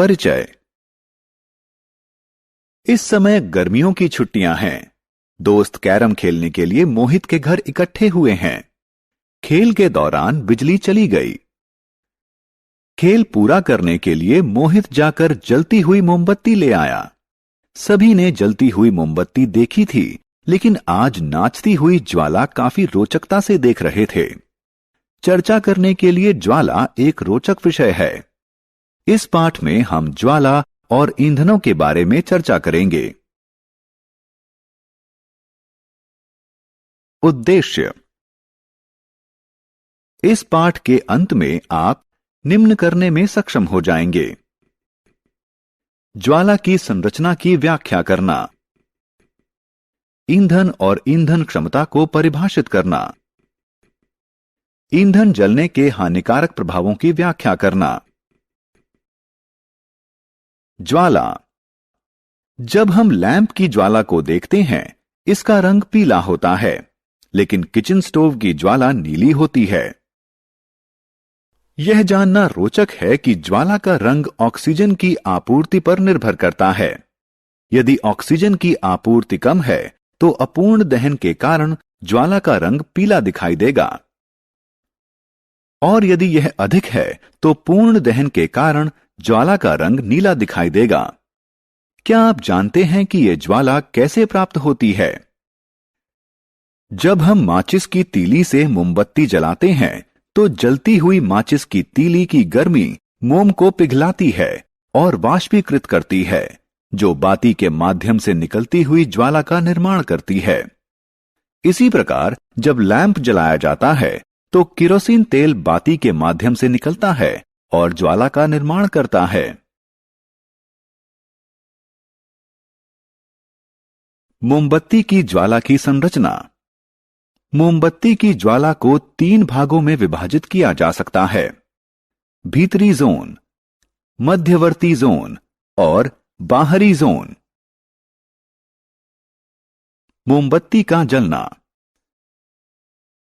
परिचय। इस समय गर्मियों की छुट्टियां हैं। दोस्त कैरम खेलने के लिए मोहित के घर इकट्ठे हुए हैं। खेल के दौरान बिजली चली गई। खेल पूरा करने के लिए मोहित जाकर जलती हुई मोमबत्ती ले आया। सभी ने जलती हुई मोमबत्ती देखी थी, लेकिन आज नाचती हुई ज्वाला काफी रोचकता से देख रहे थे। चर्चा करने के लिए ज्वाला एक रोचक विषय है। इस पाठ में हम ज्वाला और ईंधनों के बारे में चर्चा करेंगे। उद्देश्य। इस पाठ के अंत में आप निम्न करने में सक्षम हो जाएंगे। ज्वाला की संरचना की व्याख्या करना, ईंधन और ईंधन क्षमता को परिभाषित करना, ईंधन जलने के हानिकारक प्रभावों की व्याख्या करना। ज्वाला। जब हम लैंप की ज्वाला को देखते हैं, इसका रंग पीला होता है, लेकिन किचन स्टोव की ज्वाला नीली होती है। यह जानना रोचक है कि ज्वाला का रंग ऑक्सीजन की आपूर्ति पर निर्भर करता है। यदि ऑक्सीजन की आपूर्ति कम है, तो अपूर्ण दहन के कारण ज्वाला का रंग पीला दिखाई देगा, और यदि यह अधिक है, तो पूर्ण दहन के कारण ज्वाला का रंग नीला दिखाई देगा। क्या आप जानते हैं कि यह ज्वाला कैसे प्राप्त होती है? जब हम माचिस की तीली से मोमबत्ती जलाते हैं, तो जलती हुई माचिस की तीली की गर्मी मोम को पिघलाती है और वाष्पीकृत करती है, जो बाती के माध्यम से निकलती हुई ज्वाला का निर्माण करती है। इसी प्रकार जब लैंप जलाया जाता है, तो केरोसिन तेल बाती के माध्यम से निकलता है और ज्वाला का निर्माण करता है। मोमबत्ती की ज्वाला की संरचना। मोमबत्ती की ज्वाला को 3 भागों में विभाजित किया जा सकता है: भीतरी जोन, मध्यवर्ती जोन और बाहरी जोन। मोमबत्ती का जलना।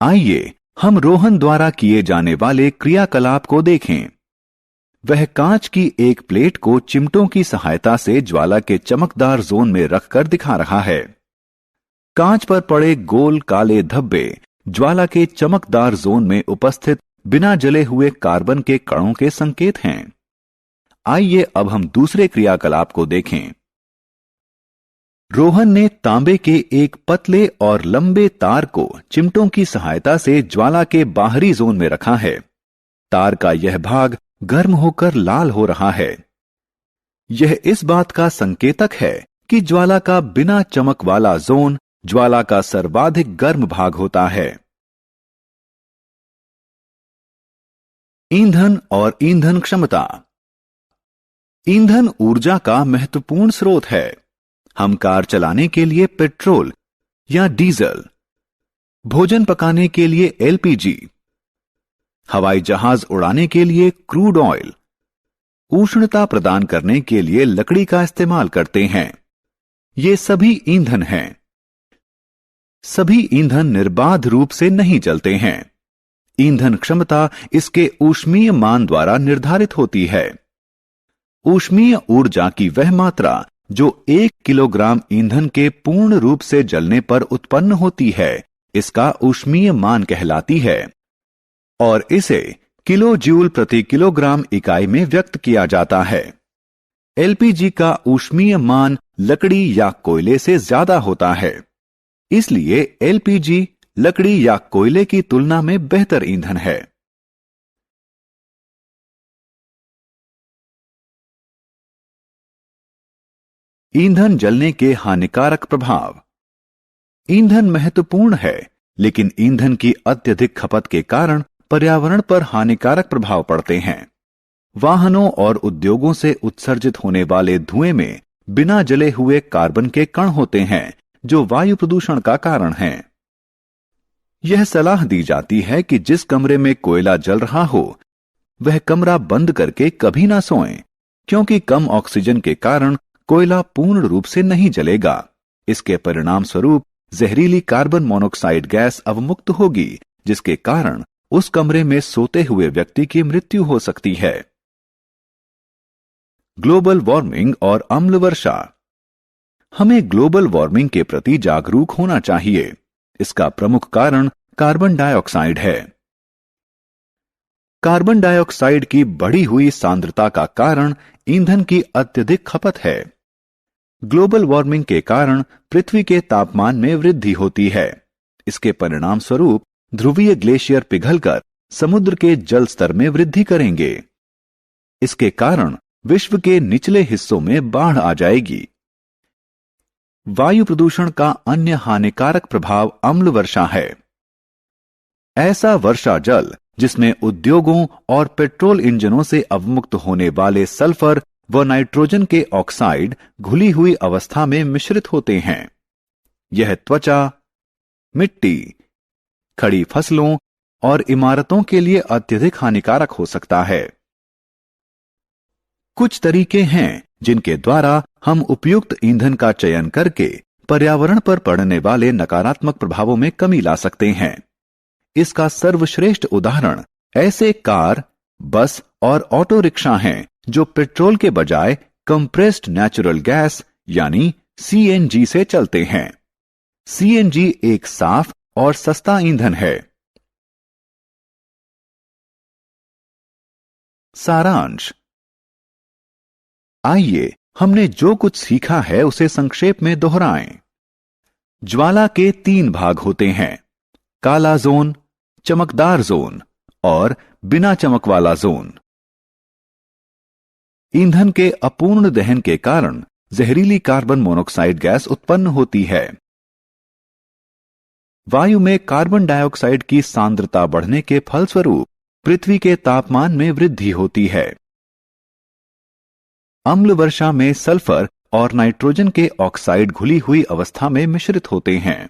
आइए हम रोहन द्वारा किए जाने वाले क्रियाकलाप को देखें। वह कांच की एक प्लेट को चिमटों की सहायता से ज्वाला के चमकदार जोन में रखकर दिखा रहा है। कांच पर पड़े गोल काले धब्बे ज्वाला के चमकदार जोन में उपस्थित बिना जले हुए कार्बन के कणों के संकेत हैं। आइए अब हम दूसरे क्रियाकलाप को देखें। रोहन ने तांबे के एक पतले और लंबे तार को चिमटों की सहायता से ज्वाला के बाहरी जोन में रखा है। तार का यह भाग गर्म होकर लाल हो रहा है। यह इस बात का संकेतक है कि ज्वाला का बिना चमक वाला जोन ज्वाला का सर्वाधिक गर्म भाग होता है। ईंधन और ईंधन क्षमता। ईंधन ऊर्जा का महत्वपूर्ण स्रोत है। हम कार चलाने के लिए पेट्रोल या डीजल, भोजन पकाने के लिए एलपीजी, हवाई जहाज उड़ाने के लिए क्रूड ऑयल, उष्णता प्रदान करने के लिए लकड़ी का इस्तेमाल करते हैं। ये सभी ईंधन हैं। सभी ईंधन निर्बाध रूप से नहीं जलते हैं। ईंधन क्षमता इसके ऊष्मीय मान द्वारा निर्धारित होती है। ऊष्मीय ऊर्जा की वह मात्रा जो 1 किलोग्राम ईंधन के पूर्ण रूप से जलने पर उत्पन्न होती है, इसका ऊष्मीय मान कहलाती है, और इसे किलो जूल प्रति किलोग्राम इकाई में व्यक्त किया जाता है। एलपीजी का ऊष्मीय मान लकड़ी या कोयले से ज्यादा होता है, इसलिए एलपीजी लकड़ी या कोयले की तुलना में बेहतर ईंधन है। ईंधन जलने के हानिकारक प्रभाव। ईंधन महत्वपूर्ण है, लेकिन ईंधन की अत्यधिक खपत के कारण पर्यावरण पर हानिकारक प्रभाव पड़ते हैं। वाहनों और उद्योगों से उत्सर्जित होने वाले धुएं में बिना जले हुए कार्बन के कण होते हैं, जो वायु प्रदूषण का कारण हैं। यह सलाह दी जाती है कि जिस कमरे में कोयला जल रहा हो, वह कमरा बंद करके कभी ना सोएं, क्योंकि कम ऑक्सीजन के कारण कोयला पूर्ण रूप से नहीं जलेगा। इसके परिणाम स्वरूप जहरीली कार्बन मोनोऑक्साइड गैस अवमुक्त होगी, जिसके कारण उस कमरे में सोते हुए व्यक्ति की मृत्यु हो सकती है। ग्लोबल वार्मिंग और अम्ल वर्षा। हमें ग्लोबल वार्मिंग के प्रति जागरूक होना चाहिए। इसका प्रमुख कारण कार्बन डाइऑक्साइड है। कार्बन डाइऑक्साइड की बढ़ी हुई सांद्रता का कारण ईंधन की अत्यधिक खपत है। ग्लोबल वार्मिंग के कारण पृथ्वी के तापमान में वृद्धि होती है। इसके परिणाम स्वरूप ध्रुवीय ग्लेशियर पिघलकर समुद्र के जल स्तर में वृद्धि करेंगे। इसके कारण विश्व के निचले हिस्सों में बाढ़ आ जाएगी। वायु प्रदूषण का अन्य हानिकारक प्रभाव अम्ल वर्षा है। ऐसा वर्षा जल जिसमें उद्योगों और पेट्रोल इंजनों से अवमुक्त होने वाले सल्फर व नाइट्रोजन के ऑक्साइड घुली हुई अवस्था में मिश्रित होते हैं। यह त्वचा, मिट्टी, खड़ी फसलों और इमारतों के लिए अत्यधिक हानिकारक हो सकता है। कुछ तरीके हैं जिनके द्वारा हम उपयुक्त ईंधन का चयन करके पर्यावरण पर पड़ने वाले नकारात्मक प्रभावों में कमी ला सकते हैं। इसका सर्वश्रेष्ठ उदाहरण ऐसे कार, बस और ऑटो रिक्शा हैं जो पेट्रोल के बजाय कंप्रेस्ड नेचुरल गैस यानी सीएनजी से चलते हैं। सीएनजी एक साफ और सस्ता ईंधन है। सारांश। आइए हमने जो कुछ सीखा है उसे संक्षेप में दोहराएं। ज्वाला के 3 भाग होते हैं: काला जोन, चमकदार जोन और बिना चमक वाला जोन। ईंधन के अपूर्ण दहन के कारण जहरीली कार्बन मोनोऑक्साइड गैस उत्पन्न होती है। वायु में कार्बन डाइऑक्साइड की सांद्रता बढ़ने के फलस्वरूप पृथ्वी के तापमान में वृद्धि होती है। अम्ल वर्षा में सल्फर और नाइट्रोजन के ऑक्साइड घुली हुई अवस्था में मिश्रित होते हैं।